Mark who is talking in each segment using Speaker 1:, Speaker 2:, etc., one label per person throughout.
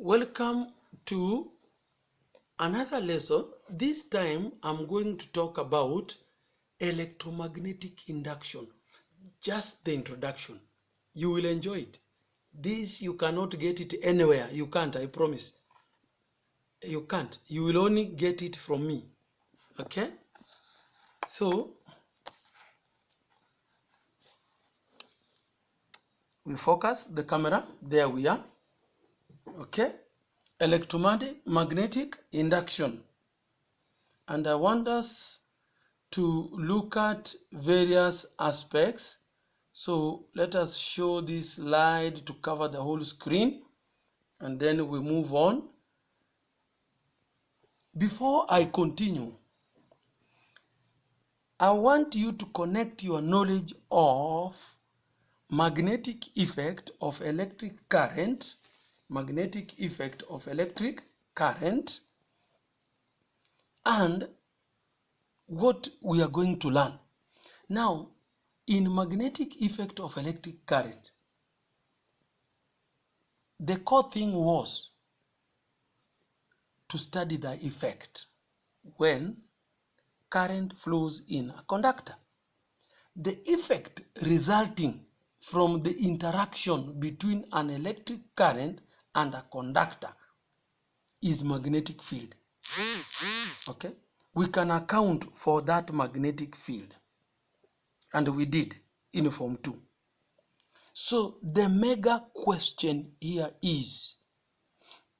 Speaker 1: Welcome to another lesson. This time I'm going to talk about electromagnetic induction. Just the introduction. You will enjoy it. This you cannot get it anywhere. You can't, I promise. You can't. You will only get it from me. Okay? So, we focus the camera. There we are. Okay? Electromagnetic induction. And I want us to look at various aspects. So let us show this slide to cover the whole screen, and then we move on. Before I continue, I want you to connect your knowledge of magnetic effect of electric current, and what we are going to learn. Now, in magnetic effect of electric current, the core thing was to study the effect when current flows in a conductor. The effect resulting from the interaction between an electric current and a conductor is magnetic field. Okay? We can account for that magnetic field, and we did in Form 2. So the mega question here is,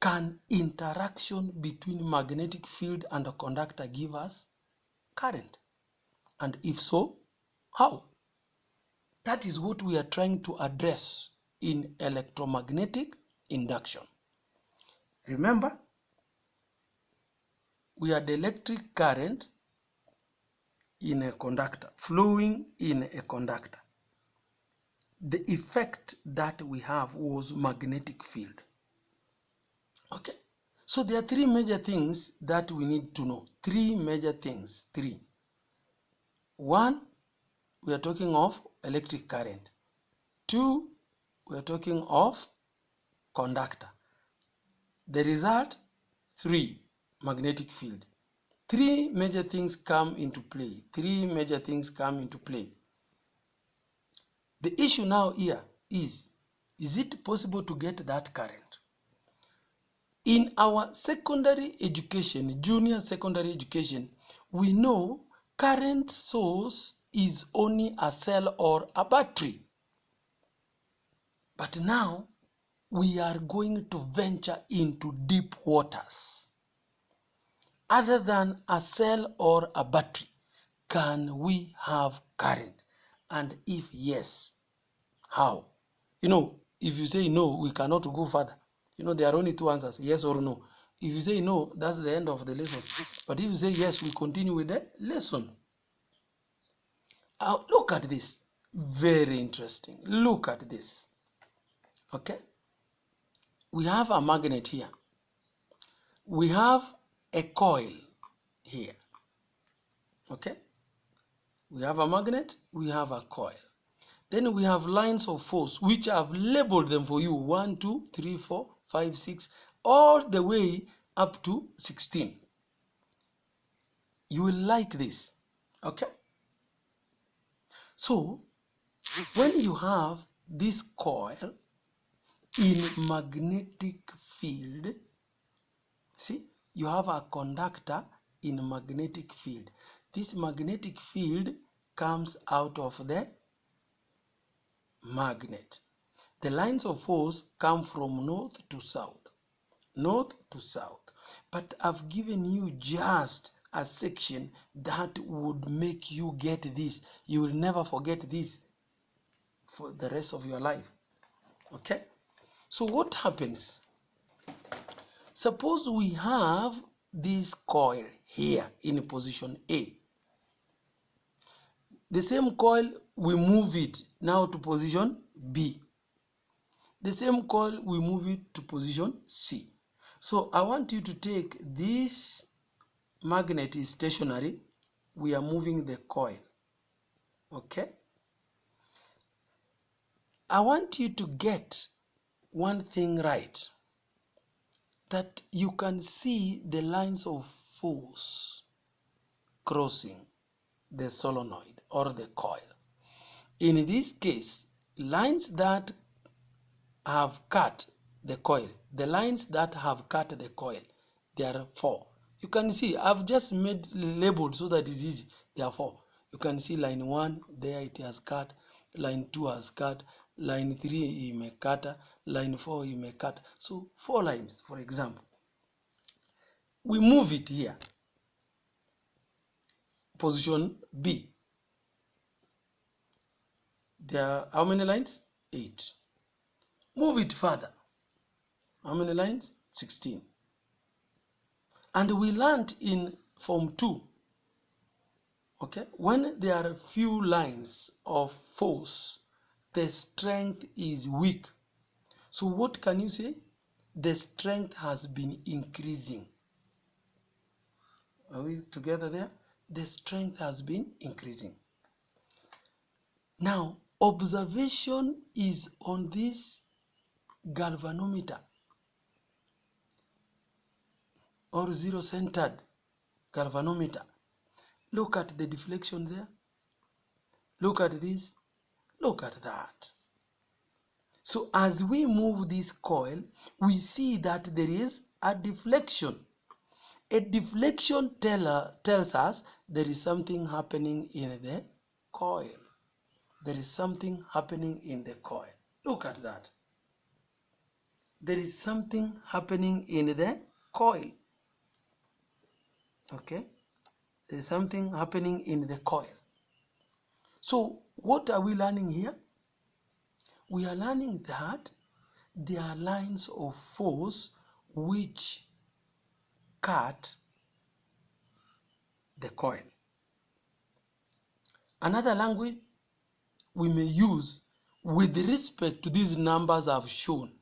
Speaker 1: can interaction between magnetic field and a conductor give us current? And if so, how? That is what we are trying to address in electromagnetic induction. Remember, we had electric current in a conductor, flowing in a conductor. The effect that we have was magnetic field. Okay, so there are three major things that we need to know. Three major things. One, we are talking of electric current. Two, we are talking of conductor. The result, three, magnetic field. Three major things come into play. The issue now here is it possible to get that current? In our secondary education, junior secondary education, we know current source is only a cell or a battery. But now we are going to venture into deep waters. Other than a cell or a battery, can we have current? And if yes, how? If you say no, we cannot go further. There are only two answers, yes or no. If you say no, that's the end of the lesson. But if you say yes, we continue with the lesson. Look at this. Very interesting. Look at this. Okay? We have a magnet here. We have a coil here. Okay? We have a magnet, we have a coil. Then we have lines of force, which I've labeled them for you. 1, 2, 3, 4, 5, 6, all the way up to 16. You will like this. Okay? So, when you have this coil in magnetic field, see, you have a conductor in magnetic field. This magnetic field comes out of the magnet. The lines of force come from north to south. But I've given you just a section that would make you get this. You will never forget this for the rest of your life. Okay? So what happens? Suppose we have this coil here in position A. The same coil, we move it now to position B. The same coil, we move it to position C. So I want you to take this magnet is stationary. We are moving the coil. Okay? I want you to get one thing right. that you can see the lines of force crossing the solenoid or the coil. In this case, lines that have cut the coil, the lines that have cut the coil, there are 4. You can see I've just made labeled so that it's easy. There are 4. You can see line 1 there, it has cut, line 2 has cut, line 3 imekata, line 4 imekata. So 4 lines, for example. We move it here. Position B. There are how many lines? 8. Move it further. How many lines? 16. And we learned in Form 2, okay, when there are few lines of force, the strength is weak. So what can you say? The strength has been increasing. Are we together there? The strength has been increasing. Now, observation is on this galvanometer or zero-centered galvanometer. Look at the deflection there. Look at this. Look at that. So as we move this coil, we see that there is a deflection. A deflection tells us there is something happening in the coil. There is something happening in the coil. Look at that. There is something happening in the coil. Okay? There is something happening in the coil. So what are we learning here? We are learning that there are lines of force which cut the coil. Another language we may use with respect to these numbers I've shown,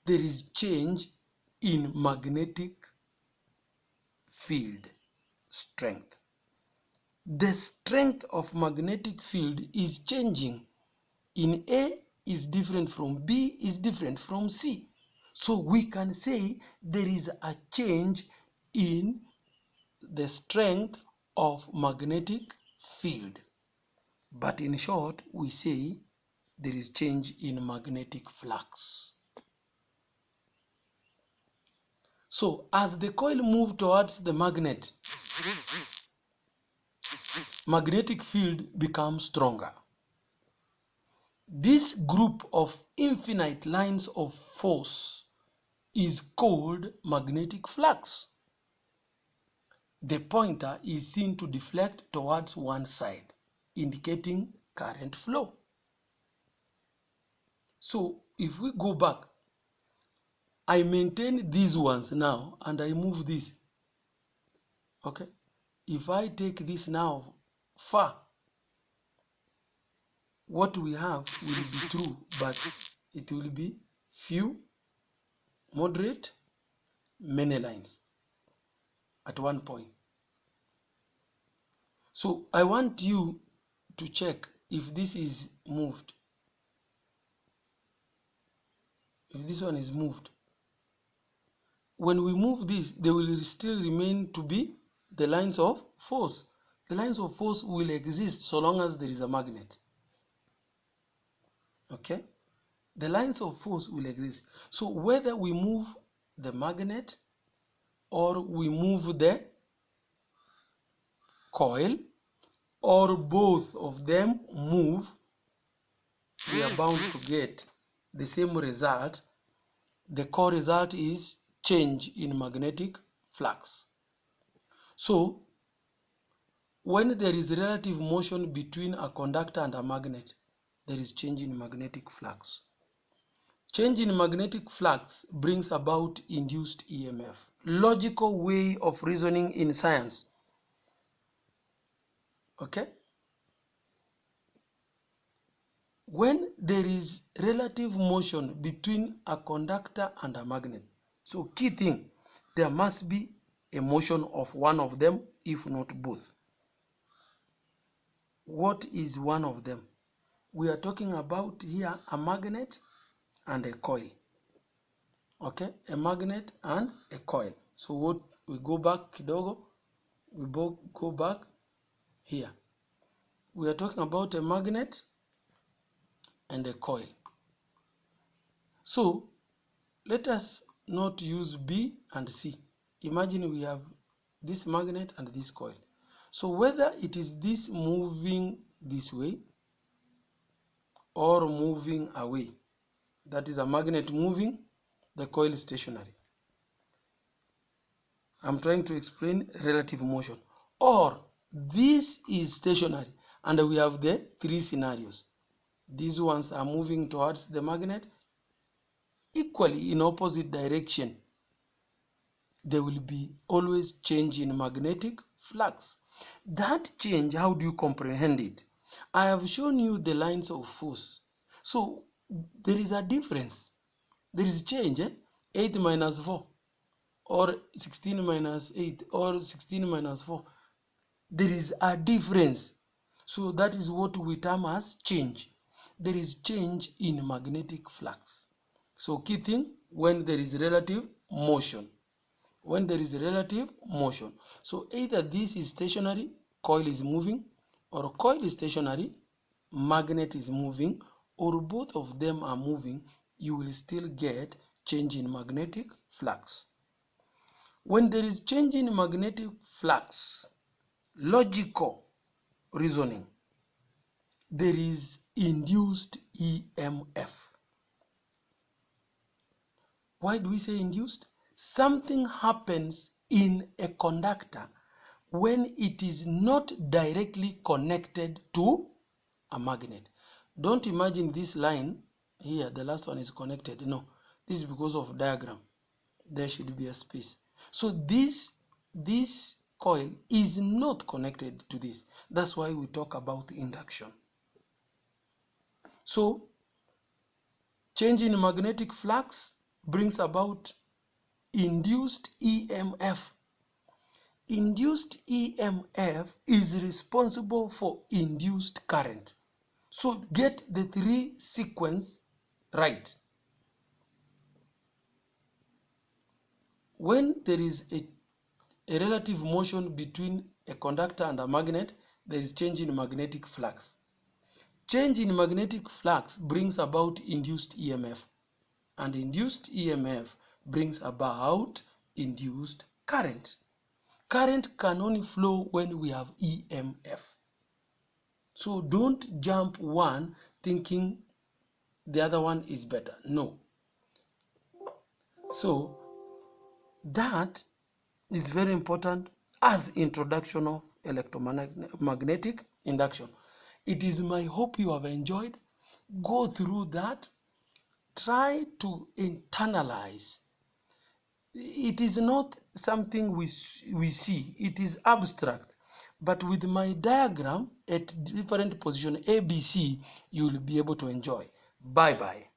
Speaker 1: there is change in magnetic field strength. The strength of magnetic field is changing. In A is different from B, is different from C. So we can say there is a change in the strength of magnetic field. But in short, we say there is change in magnetic flux. So as the coil moves towards the magnet, magnetic field becomes stronger. This group of infinite lines of force is called magnetic flux. The pointer is seen to deflect towards one side, indicating current flow. So if we go back, I maintain these ones now and I move this. Okay? If I take this now far, what we have will be true, but it will be few, moderate, many lines at one point. So I want you to check if this is moved. If this one is moved. When we move this, they will still remain to be the lines of force. The lines of force will exist so long as there is a magnet. Okay? The lines of force will exist. So whether we move the magnet or we move the coil or both of them move, we are bound to get the same result. The core result is change in magnetic flux. So when there is relative motion between a conductor and a magnet, there is change in magnetic flux. Change in magnetic flux brings about induced EMF. Logical way of reasoning in science. Okay? When there is relative motion between a conductor and a magnet, so key thing, there must be a motion of one of them, if not both. What is one of them? We are talking about here a magnet and a coil. Okay, a magnet and a coil. So what we go back kidogo, we both go back here. We are talking about a magnet and a coil. So let us not use B and C. Imagine we have this magnet and this coil. So whether it is this moving this way or moving away, that is a magnet moving, the coil is stationary. I'm trying to explain relative motion. Or this is stationary, and we have the three scenarios. These ones are moving towards the magnet equally in opposite direction. There will be always change in magnetic flux. That change, how do you comprehend it? I have shown you the lines of force. So there is a difference. There is change, 8 minus 4, or 16 minus 8, or 16 minus 4. There is a difference. So that is what we term as change. There is change in magnetic flux. So key thing, when there is relative motion. When there is relative motion. So either this is stationary, coil is moving, or coil is stationary, magnet is moving, or both of them are moving, you will still get change in magnetic flux. When there is change in magnetic flux, logical reasoning, there is induced EMF. Why do we say induced? Something happens in a conductor when it is not directly connected to a magnet. Don't imagine this line here, the last one is connected. No, this is because of diagram. There should be a space. So this coil is not connected to this. That's why we talk about induction. So change in magnetic flux brings about induced EMF. Induced EMF is responsible for induced current. So get the three sequence right. When there is a relative motion between a conductor and a magnet, there is change in magnetic flux. Change in magnetic flux brings about induced EMF, and induced EMF brings about induced current. Current can only flow when we have EMF. So don't jump one thinking the other one is better. No. So that is very important as introduction of electromagnetic induction. It is my hope you have enjoyed. Go through that. Try to internalize. It is not something we see. It is abstract. But with my diagram at different position A, B, C, you will be able to enjoy. Bye-bye.